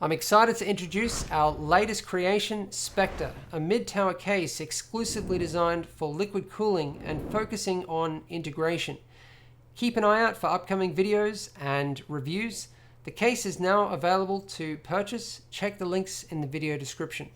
I'm excited to introduce our latest creation, Spectre, a mid-tower case exclusively designed for liquid cooling and focusing on integration. Keep an eye out for upcoming videos and reviews. The case is now available to purchase. Check the links in the video description.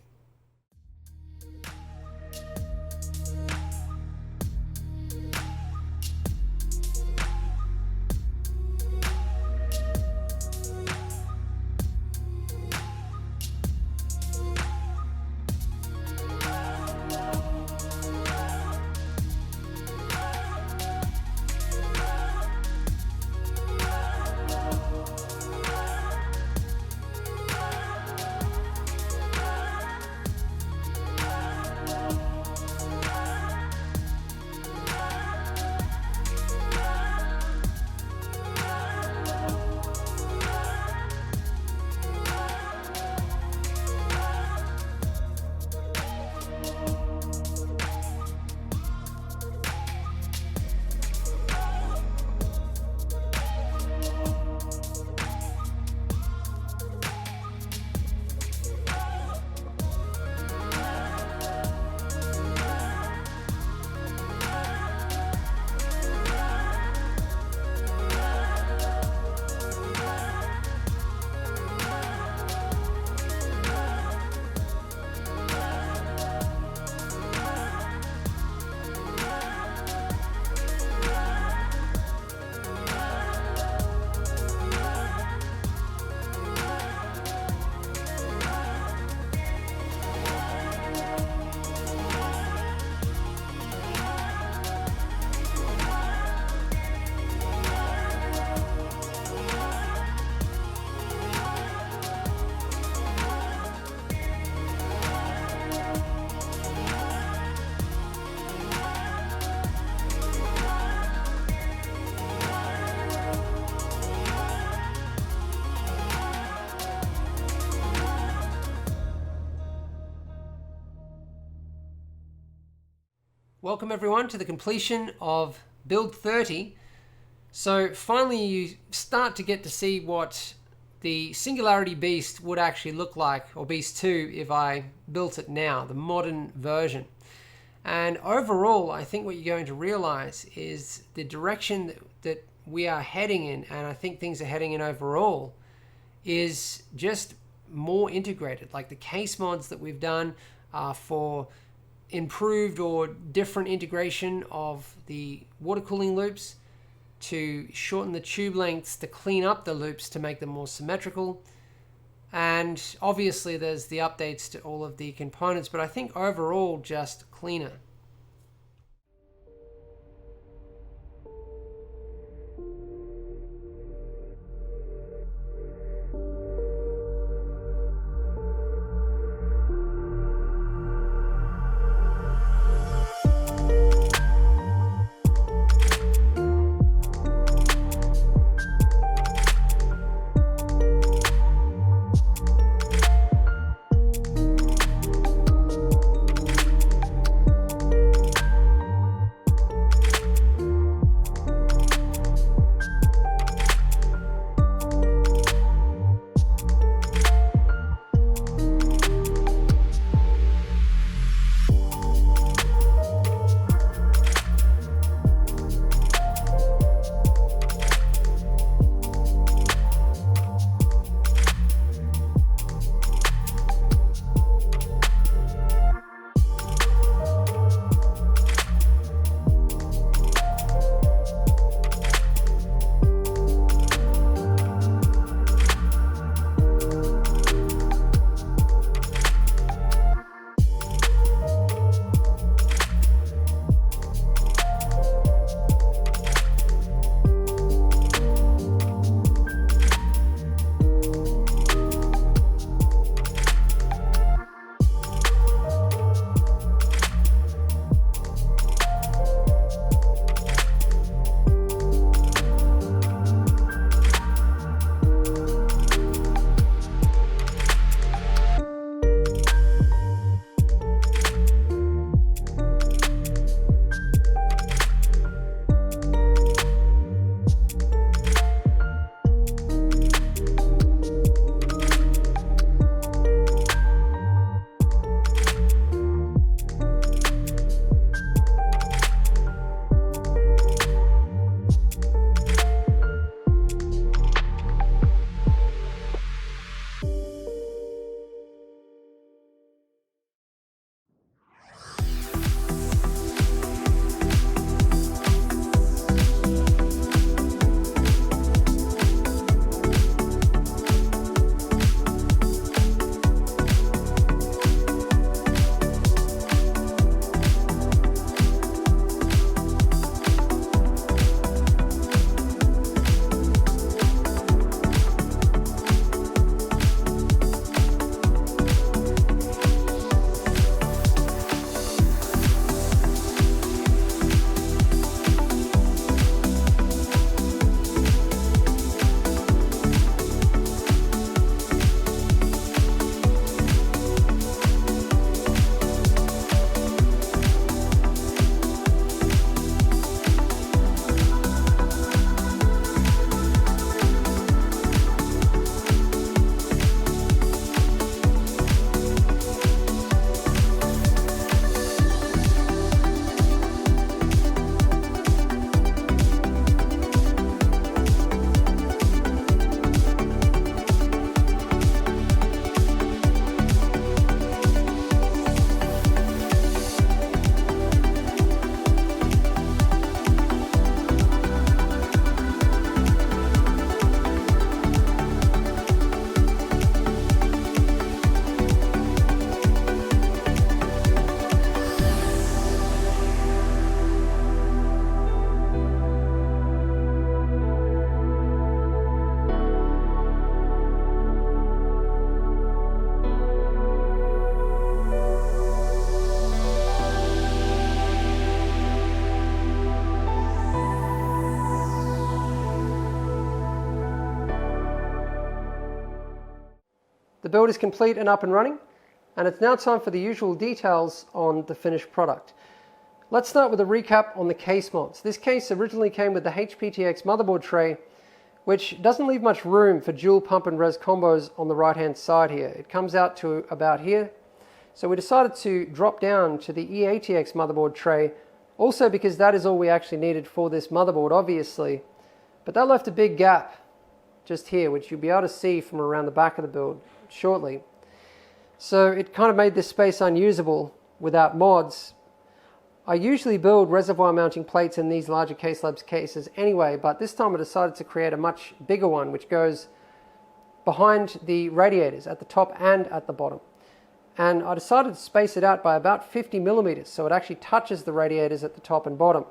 Welcome everyone to the completion of build 30. So finally you start to get to see what the Singularity Beast would actually look like, or Beast 2 if I built it now, the modern version. And overall I think what you're going to realize is the direction that we are heading in, and I think things are heading in overall, is just more integrated. Like the case mods that we've done for improved or different integration of the water cooling loops, to shorten the tube lengths, to clean up the loops to make them more symmetrical. And obviously there's the updates to all of the components, but I think overall just cleaner. the build is complete and up and running, and it's now time for the usual details on the finished product. Let's start with a recap on the case mods. This case originally came with the HPTX motherboard tray, which doesn't leave much room for dual pump and res combos on the right hand side here. It comes out to about here. So we decided to drop down to the EATX motherboard tray, also because that is all we actually needed for this motherboard, obviously. But that left a big gap just here, which you'll be able to see from around the back of the build shortly. So it kind of made this space unusable without mods. I usually build reservoir mounting plates in these larger Caselabs cases anyway, but this time I decided to create a much bigger one which goes behind the radiators at the top and at the bottom. And I decided to space it out by about 50 millimeters, so it actually touches the radiators at the top and bottom.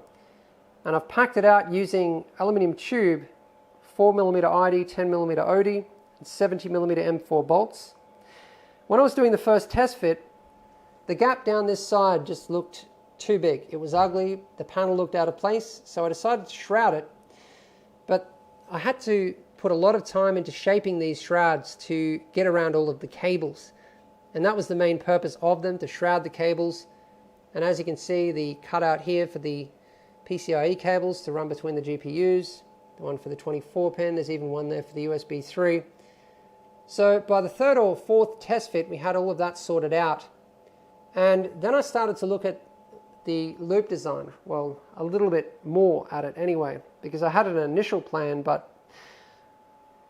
And I've packed it out using aluminum tube, 4mm ID, 10mm OD, and 70mm M4 bolts. When I was doing the first test fit, the gap down this side just looked too big. It was ugly, the panel looked out of place, so I decided to shroud it. But I had to put a lot of time into shaping these shrouds to get around all of the cables. And that was the main purpose of them, to shroud the cables. And as you can see, the cutout here for the PCIe cables to run between the GPUs, the one for the 24 pin, there's even one there for the USB 3. So by the third or fourth test fit, we had all of that sorted out. And then I started to look at the loop design, well, a little bit more at it anyway, because I had an initial plan, but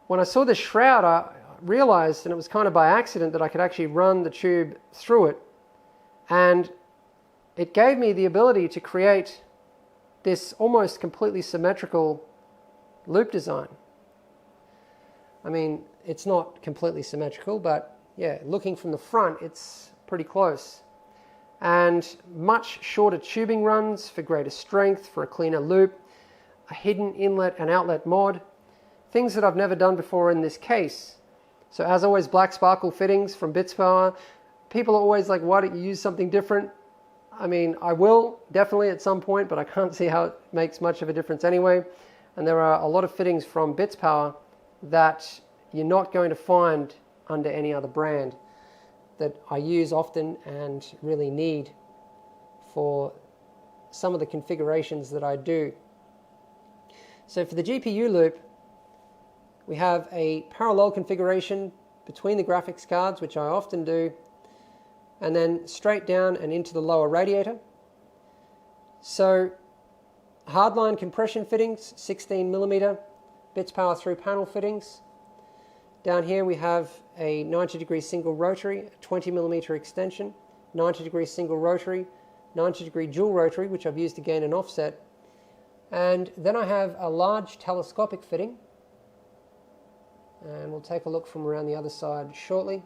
when I saw the shroud, I realized, and it was kind of by accident, that I could actually run the tube through it, and it gave me the ability to create this almost completely symmetrical loop design. I mean, it's not completely symmetrical, but yeah, looking from the front, it's pretty close. And much shorter tubing runs for greater strength, for a cleaner loop, a hidden inlet and outlet mod, things that I've never done before in this case. So as always, black sparkle fittings from BitsPower. People are always like, why don't you use something different? I mean, I will definitely at some point, but I can't see how it makes much of a difference anyway. And there are a lot of fittings from BitsPower that you're not going to find under any other brand, that I use often and really need for some of the configurations that I do. So for the GPU loop, we have a parallel configuration between the graphics cards, which I often do, and then straight down and into the lower radiator. So hardline compression fittings, 16mm BitsPower through panel fittings. Down here we have a 90-degree single rotary, a 20mm extension, 90-degree single rotary, 90-degree dual rotary, which I've used to gain an offset. And then I have a large telescopic fitting, and we'll take a look from around the other side shortly.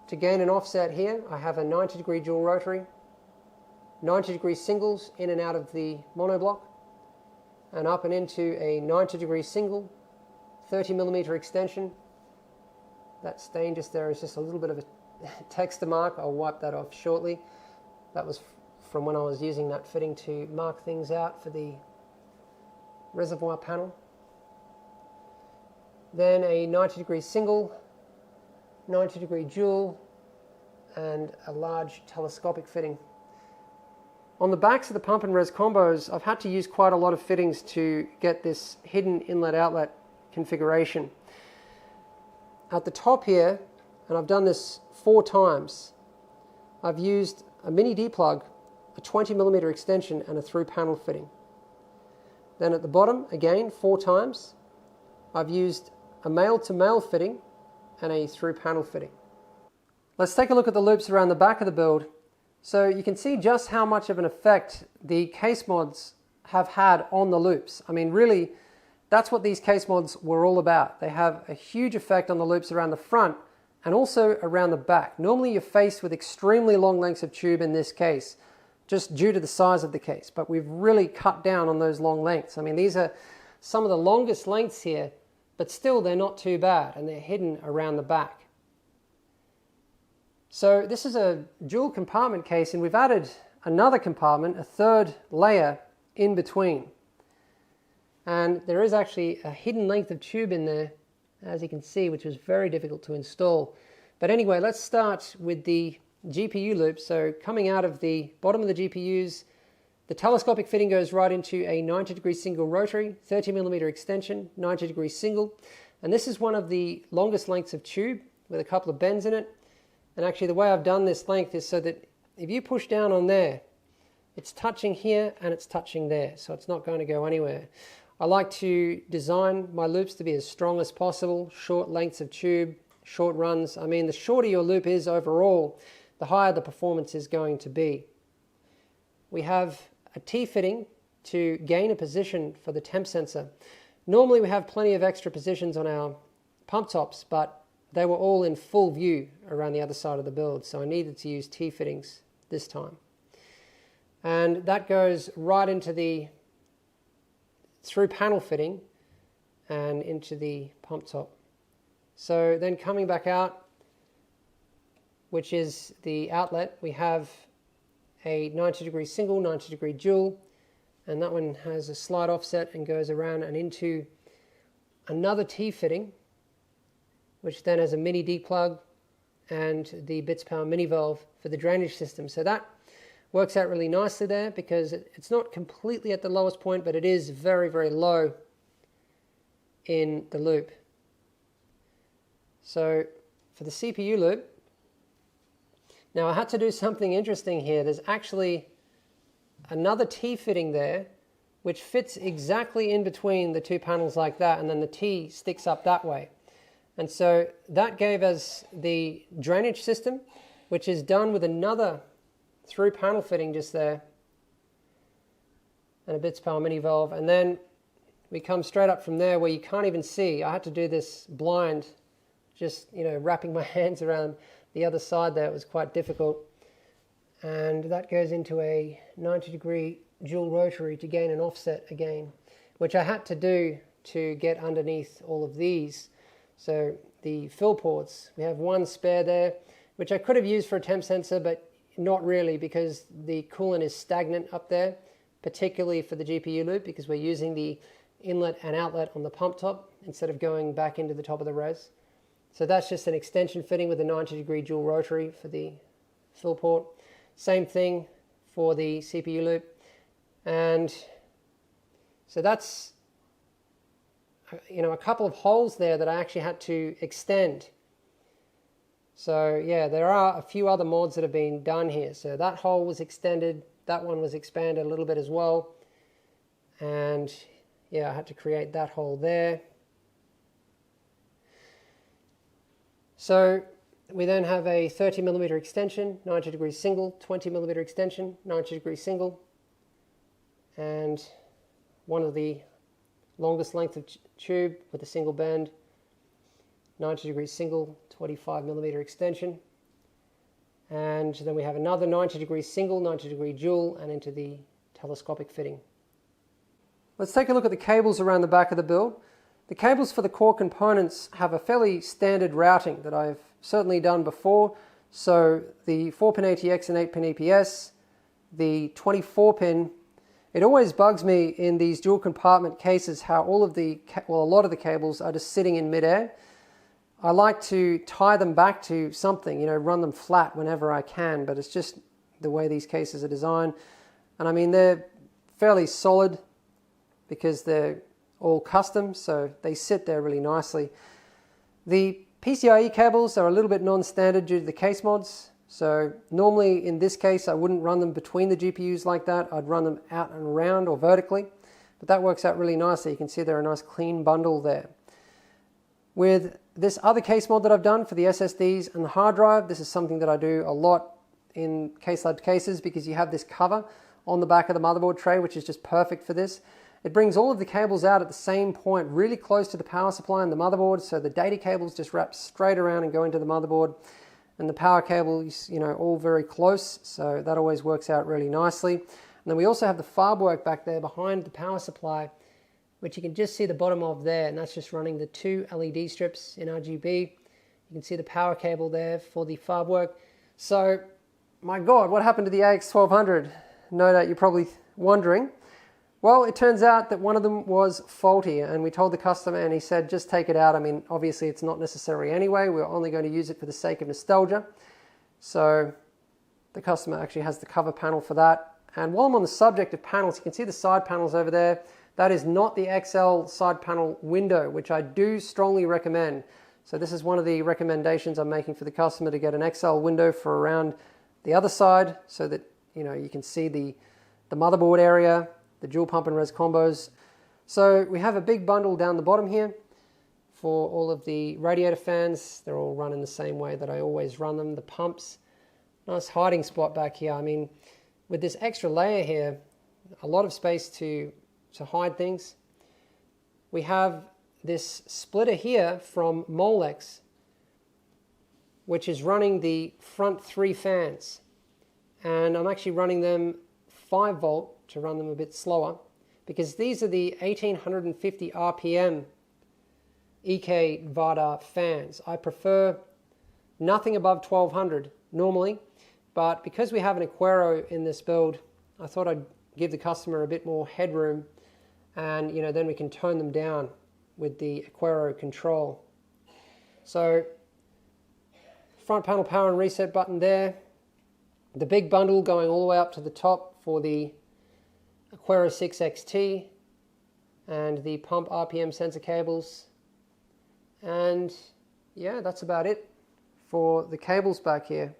To gain an offset here, I have a 90-degree dual rotary, 90-degree singles in and out of the monoblock, and up and into a 90-degree single, 30mm extension. That stain just there is just a little bit of a texture mark. I'll wipe that off shortly. That was from when I was using that fitting to mark things out for the reservoir panel. Then a 90-degree single, 90-degree dual, and a large telescopic fitting. On the backs of the pump and res combos, I've had to use quite a lot of fittings to get this hidden inlet-outlet configuration. At the top here, and I've done this 4 times, I've used a mini D-plug, a 20mm extension, and a through panel fitting. Then at the bottom, again, 4 times, I've used a male-to-male fitting and a through panel fitting. Let's take a look at the loops around the back of the build. So you can see just how much of an effect the case mods have had on the loops. I mean, really, that's what these case mods were all about. They have a huge effect on the loops around the front and also around the back. Normally you're faced with extremely long lengths of tube in this case, just due to the size of the case, but we've really cut down on those long lengths. I mean, these are some of the longest lengths here, but still they're not too bad, and they're hidden around the back. So this is a dual compartment case, and we've added another compartment, a third layer in between. And there is actually a hidden length of tube in there, as you can see, which was very difficult to install. But anyway, let's start with the GPU loop. So coming out of the bottom of the GPUs, the telescopic fitting goes right into a 90-degree single rotary, 30mm extension, 90-degree single. And this is one of the longest lengths of tube with a couple of bends in it. And actually the way I've done this length is so that if you push down on there, it's touching here and it's touching there, so it's not going to go anywhere. I like to design my loops to be as strong as possible, short lengths of tube, short runs. I mean, the shorter your loop is overall, the higher the performance is going to be. We have a T-fitting to gain a position for the temp sensor. Normally we have plenty of extra positions on our pump tops, but they were all in full view around the other side of the build, so I needed to use T-fittings this time. And that goes right into the through panel fitting and into the pump top. So then coming back out, which is the outlet, we have a 90-degree single, 90-degree dual, and that one has a slight offset and goes around and into another T-fitting, which then has a mini D-plug and the bits power mini valve for the drainage system. So that works out really nicely there because it's not completely at the lowest point, but it is very, very low in the loop. So for the CPU loop, now I had to do something interesting here. There's actually another T-fitting there which fits exactly in between the two panels like that, and then the T sticks up that way. And so that gave us the drainage system, which is done with another through panel fitting just there, and a bits power mini valve. And then we come straight up from there where you can't even see. I had to do this blind, just wrapping my hands around the other side there. It was quite difficult. And that goes into a 90-degree dual rotary to gain an offset again, which I had to do to get underneath all of these. So the fill ports, we have one spare there, which I could have used for a temp sensor, but not really, because the coolant is stagnant up there, particularly for the GPU loop, because we're using the inlet and outlet on the pump top instead of going back into the top of the res. So that's just an extension fitting with a 90-degree dual rotary for the fill port. Same thing for the CPU loop. And so that's a couple of holes there that I actually had to extend. So yeah, there are a few other mods that have been done here. So that hole was extended, that one was expanded a little bit as well. And yeah, I had to create that hole there. So we then have a 30mm extension, 90-degree single, 20mm extension, 90-degree single, and one of the longest length of tube with a single bend, 90-degree single, 25mm extension. And then we have another 90-degree single, 90-degree dual, and into the telescopic fitting. Let's take a look at the cables around the back of the build. The cables for the core components have a fairly standard routing that I've certainly done before. So the 4-pin ATX and 8-pin EPS, the 24-pin. It always bugs me in these dual compartment cases how a lot of the cables are just sitting in midair. I like to tie them back to something, run them flat whenever I can, but it's just the way these cases are designed. And I mean, they're fairly solid because they're all custom, so they sit there really nicely. The PCIe cables are a little bit non-standard due to the case mods. So normally in this case, I wouldn't run them between the GPUs like that. I'd run them out and around or vertically, but that works out really nicely. You can see they're a nice clean bundle there. With this other case mod that I've done for the SSDs and the hard drive, this is something that I do a lot in Caselabs cases because you have this cover on the back of the motherboard tray, which is just perfect for this. It brings all of the cables out at the same point, really close to the power supply and the motherboard, so the data cables just wrap straight around and go into the motherboard. And the power cables, all very close, so that always works out really nicely. And then we also have the FARB work back there behind the power supply, which you can just see the bottom of there, and that's just running the two LED strips in RGB. You can see the power cable there for the FARB work. So, my God, what happened to the AX1200? No doubt you're probably wondering. Well, it turns out that one of them was faulty, and we told the customer and he said, just take it out. I mean, obviously it's not necessary anyway. We're only going to use it for the sake of nostalgia. So the customer actually has the cover panel for that. And while I'm on the subject of panels, you can see the side panels over there. That is not the XL side panel window, which I do strongly recommend. So this is one of the recommendations I'm making for the customer, to get an XL window for around the other side so that you can see the motherboard area, the dual pump and res combos. So we have a big bundle down the bottom here for all of the radiator fans. They're all run in the same way that I always run them. The pumps, nice hiding spot back here. I mean, with this extra layer here, a lot of space to hide things. We have this splitter here from Molex, which is running the front 3 fans. And I'm actually running them 5 volt to run them a bit slower, because these are the 1850 RPM EK Vada fans. I prefer nothing above 1200 normally, but because we have an Aquero in this build, I thought I'd give the customer a bit more headroom, and then we can tone them down with the Aquero control. So front panel power and reset button there. The big bundle going all the way up to the top for the Aquero 6 XT, and the pump RPM sensor cables. And yeah, that's about it for the cables back here.